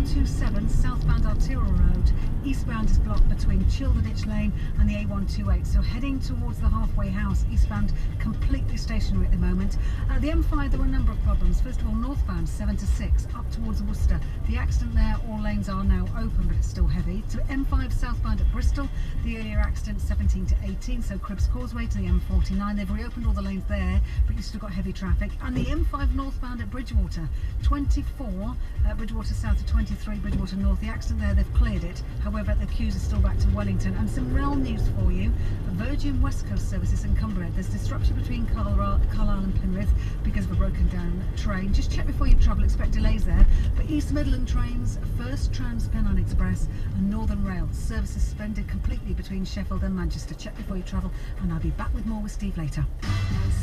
A127 southbound Arterial Road. Eastbound is blocked between Childerditch Lane and the A128. So heading towards the halfway house, eastbound completely stationary at the moment. The M5, there were a number of problems. First of all, northbound 7 to 6 up towards Worcester. The accident there, all lanes are now open, but it's still heavy. To M5 southbound at Bristol, the earlier accident 17 to 18, so Cribbs Causeway to the M49. They've reopened all the lanes there, but you've still got heavy traffic. And the M5 northbound at Bridgewater, 24, Bridgewater south to 23, Bridgewater north. The accident there, they've cleared it. However, the queues are still back to Wellington. And some rail news for you. Virgin West Coast services in Cumbria. There's disruption between Carlisle and Penrith because of a broken down train. Just check before you travel, expect delays there. But East Midland trains, First Trans Pennine Express and Northern Rail services suspended completely between Sheffield and Manchester. Check before you travel, and I'll be back with more with Steve later.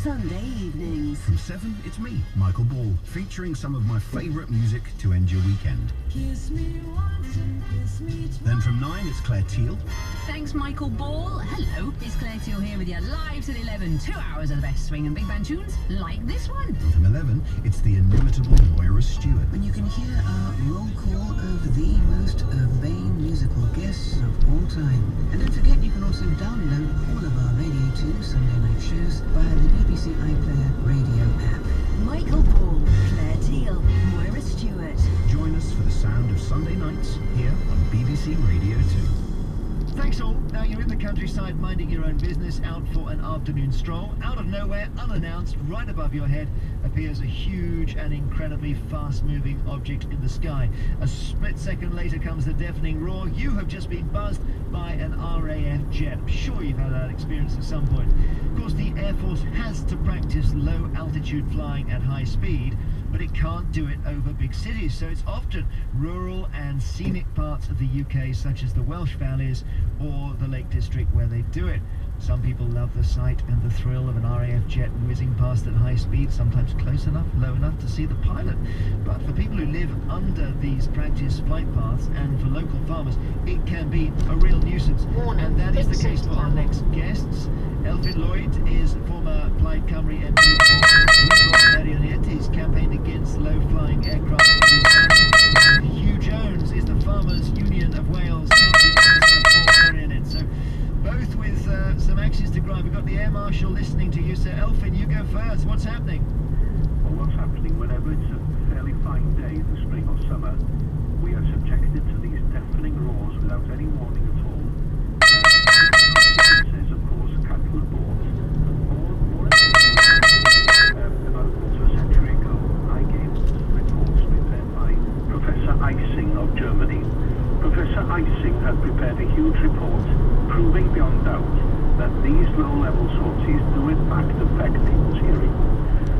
Sunday evenings. From 7, it's me, Michael Ball, featuring some of my favourite music to end your weekend. Kiss me once and kiss me twice. Then from 9, it's Claire Teal. Thanks, Michael Ball. Hello, it's Claire Teal here with you live till 11. 2 hours of the best swing and big band tunes, like this one. And from 11, it's the inimitable Moira Stewart. When you can hear our roll call of the most urbane musical guests of all time. And don't forget, you can also download all of our Radio 2 Sunday night shows via the BBC iPlayer radio app. Michael Ball, Claire Teal, Moira Stewart. Join us for the sound of Sunday nights here on BBC Radio 2. Thanks all. Now you're in the countryside minding your own business, out for an afternoon stroll. Out of nowhere, unannounced, right above your head, appears a huge and incredibly fast-moving object in the sky. A split second later comes the deafening roar. You have just been buzzed by an RAF jet. I'm sure you've had that experience at some point. Of course, the Air Force has to practice low-altitude flying at high speed, but it can't do it over big cities, so it's often rural and scenic parts of the UK, such as the Welsh Valleys or the Lake District, where they do it. Some people love the sight and the thrill of an RAF jet whizzing past at high speed, sometimes close enough, low enough to see the pilot. But for people who live under these practice flight paths, and for local farmers, it can be a real nuisance. And that is the case for our next guests. Elfyn Lloyd is former Plaid Cymru MP. He's campaigned against low-flying aircraft. Hugh Jones is the Farmers Union of Wales. So both with some axes to grind. We've got the Air Marshal listening to you. So Elfyn, you go first. What's happening? Well, what's happening whenever it's a fairly fine day in the spring or summer, we are subjected to these deafening roars without any warning at all. Consequences, of course, cattle aboard. More about a quarter of a century ago, I gave reports prepared by Professor Ising of Germany. Professor Ising had prepared a huge report proving beyond doubt that these low-level sorties do in fact affect people's hearing.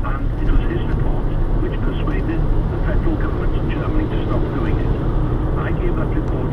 And it was his report which persuaded the federal government of Germany to stop doing it. I gave that report